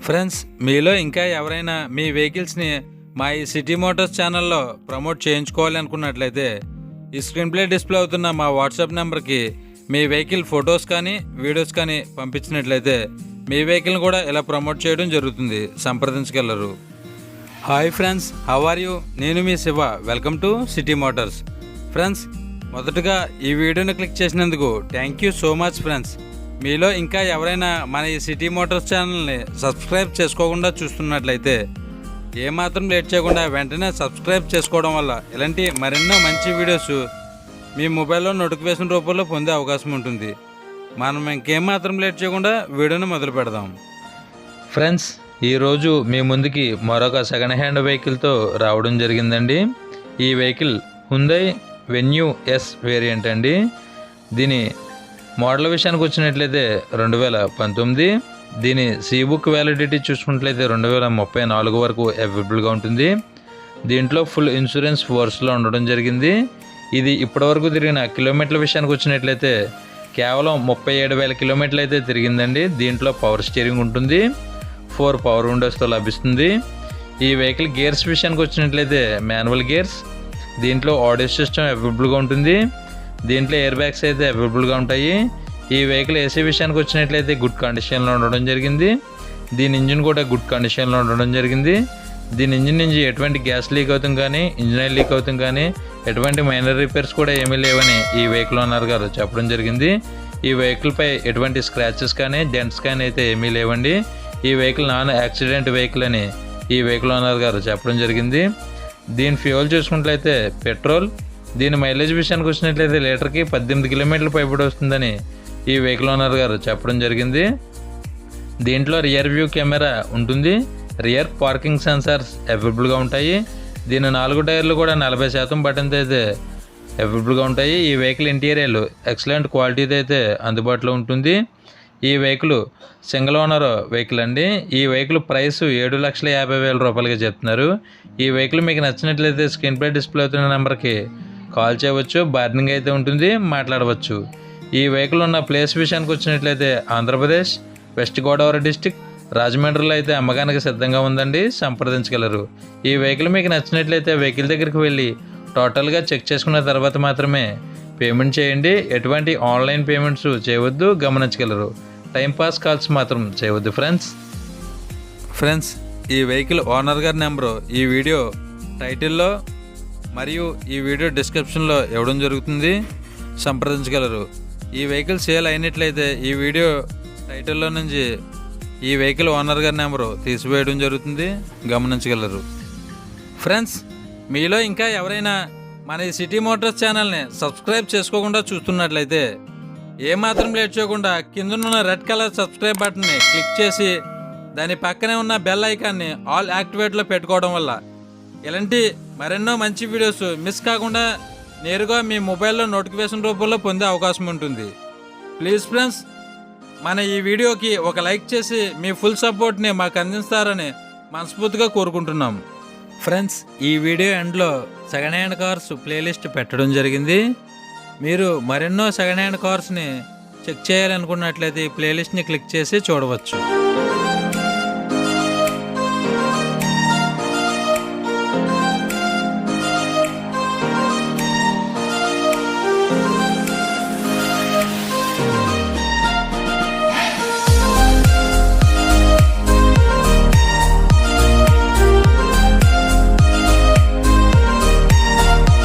Friends, మీలో ఇంకా ఎవరైనా మీ వెహికల్స్ని మా ఈ సిటీ మోటార్స్ ఛానల్లో ప్రమోట్ చేయించుకోవాలి అనుకున్నట్లయితే ఈ స్క్రీన్ ప్లే డిస్ప్లే అవుతున్న మా వాట్సాప్ నెంబర్కి మీ వెహికల్ ఫొటోస్ కానీ వీడియోస్ కానీ పంపించినట్లయితే మీ వెహికల్ని కూడా ఇలా ప్రమోట్ చేయడం జరుగుతుంది. సంప్రదించగలరు. Hi friends, how are you? నేను మీ Shiva. Welcome to City Motors. Friends, మొదటగా ఈ వీడియోని క్లిక్ చేసినందుకు thank you so much friends. మీలో ఇంకా ఎవరైనా మన ఈ సిటీ మోటార్స్ ఛానల్ని సబ్స్క్రైబ్ చేసుకోకుండా చూస్తున్నట్లయితే ఏమాత్రం లేట్ చేయకుండా వెంటనే సబ్స్క్రైబ్ చేసుకోవడం వల్ల ఇలాంటి మరెన్నో మంచి వీడియోస్ మీ మొబైల్లో నోటిఫికేషన్ రూపంలో పొందే అవకాశం ఉంటుంది. మనం ఇంకేమాత్రం లేట్ చేయకుండా వీడియోని మొదలు పెడదాం. ఫ్రెండ్స్, ఈరోజు మీ ముందుకి మరొక సెకండ్ హ్యాండ్ వెహికల్తో రావడం జరిగిందండి. ఈ vehicle Hyundai venue yes variant అండి. దీని మోడల్ విషయానికి వచ్చినట్లయితే 2019. దీని బుక్ వ్యాలిడిటీ చూసుకున్నట్లయితే 2034 వరకు అవైలబుల్గా ఉంటుంది. దీంట్లో ఫుల్ ఇన్సూరెన్స్ ఫోర్స్లో ఉండడం జరిగింది. ఇది ఇప్పటివరకు తిరిగిన కిలోమీటర్ల విషయానికి వచ్చినట్లయితే కేవలం 37,000 కిలోమీటర్లు అయితే తిరిగిందండి. దీంట్లో పవర్ స్టీరింగ్ ఉంటుంది, 4 పవర్ విండోస్తో లభిస్తుంది. ఈ వెహికల్ గేర్స్ విషయానికి వచ్చినట్లయితే మాన్యువల్ గేర్స్. దీంట్లో ఆడియో సిస్టమ్ అవైలబుల్గా ఉంటుంది. దీంట్లో ఎయిర్ బ్యాగ్స్ అయితే అవైలబుల్గా ఉంటాయి. ఈ వెహికల్ ఏసీ విషయానికి వచ్చినట్లయితే గుడ్ కండిషన్లో ఉండడం జరిగింది. దీని ఇంజిన్ కూడా గుడ్ కండిషన్లో ఉండడం జరిగింది. దీని ఇంజిన్ నుంచి ఎటువంటి గ్యాస్ లీక్ అవుతుంది కానీ, ఇంజిన్ ఆయిల్ లీక్ అవుతుంది కానీ, ఎటువంటి మైనర్ రిపేర్స్ కూడా ఏమీ లేవని ఈ వెహికల్ ఓనర్ గారు చెప్పడం జరిగింది. ఈ వెహికల్పై ఎటువంటి స్క్రాచెస్ కానీ, డెంట్స్ కానీ అయితే ఏమీ లేవండి. ఈ వెహికల్ నాన్ యాక్సిడెంట్ వెహికల్ అని ఈ వెహికల్ ఓనర్ గారు చెప్పడం జరిగింది. దీని ఫ్యూయల్ చూసుకున్నట్లయితే పెట్రోల్. దీని మైలేజ్ విషయానికి వచ్చినట్లయితే లీటర్కి 18 కిలోమీటర్లు పైబడి వస్తుందని ఈ వెహికల్ ఓనర్ గారు చెప్పడం జరిగింది. దీంట్లో రియర్ వ్యూ కెమెరా ఉంటుంది. రియర్ పార్కింగ్ సెన్సార్స్ అవైలబుల్గా ఉంటాయి. దీని 4 టైర్లు కూడా 40% బటన్తో అయితే అవైలబుల్గా ఉంటాయి. ఈ వెహికల్ ఇంటీరియర్ ఎక్సలెంట్ క్వాలిటీతో అయితే అందుబాటులో ఉంటుంది. ఈ వెహికల్ సింగిల్ ఓనర్ వెహికల్ అండి. ఈ వెహికల్ ప్రైస్ 7,50,000 రూపాయలుగా చెప్తున్నారు. ఈ వెహికల్ మీకు నచ్చినట్లయితే స్క్రీన్ ప్లే డిస్ప్లే అవుతున్న నెంబర్కి కాల్ చేయవచ్చు. బార్గెనింగ్ అయితే ఉంటుంది, మాట్లాడవచ్చు. ఈ వెహికల్ ఉన్న ప్లేస్ విషయానికి వచ్చినట్లయితే ఆంధ్రప్రదేశ్ వెస్ట్ గోదావరి డిస్టిక్ రాజమండ్రిలో అయితే అమ్మకానికి సిద్ధంగా ఉందండి. సంప్రదించగలరు. ఈ వెహికల్ మీకు నచ్చినట్లయితే వెహికల్ దగ్గరికి వెళ్ళి టోటల్గా చెక్ చేసుకున్న తర్వాత మాత్రమే పేమెంట్ చేయండి. ఎటువంటి ఆన్లైన్ పేమెంట్స్ చేయవద్దు, గమనించగలరు. టైంపాస్ కాల్స్ మాత్రం చేయవద్దు ఫ్రెండ్స్, ఈ వెహికల్ ఓనర్ గారి నెంబరు ఈ వీడియో టైటిల్లో మరియు ఈ వీడియో డిస్క్రిప్షన్లో ఇవ్వడం జరుగుతుంది. సంప్రదించగలరు. ఈ వెహికల్ సేల్ అయినట్లయితే ఈ వీడియో టైటిల్లో నుంచి ఈ వెహికల్ ఓనర్ గారి నెంబరు తీసివేయడం జరుగుతుంది. గమనించగలరు. ఫ్రెండ్స్, మీలో ఇంకా ఎవరైనా మన ఈ సిటీ మోటార్స్ ఛానల్ని సబ్స్క్రైబ్ చేసుకోకుండా చూస్తున్నట్లయితే ఏమాత్రం లేట్ చేయకుండా కిందనున్న రెడ్ కలర్ సబ్స్క్రైబ్ బటన్ని క్లిక్ చేసి దాని పక్కనే ఉన్న బెల్ ఐకాన్ని ఆల్ యాక్టివేట్లో పెట్టుకోవడం వల్ల ఇలాంటి మరెన్నో మంచి వీడియోస్ మిస్ కాకుండా నేరుగా మీ మొబైల్లో నోటిఫికేషన్ రూపంలో పొందే అవకాశం ఉంటుంది. ప్లీజ్ ఫ్రెండ్స్, మన ఈ వీడియోకి ఒక లైక్ చేసి మీ ఫుల్ సపోర్ట్ని మాకు అందిస్తారని మనస్ఫూర్తిగా కోరుకుంటున్నాం. ఫ్రెండ్స్, ఈ వీడియో ఎండ్లో సెకండ్ హ్యాండ్ కార్స్ ప్లేలిస్ట్ పెట్టడం జరిగింది. మీరు మరెన్నో సెకండ్ హ్యాండ్ కార్స్ని చెక్ చేయాలనుకున్నట్లయితే ఈ ప్లేలిస్ట్ని క్లిక్ చేసి చూడవచ్చు.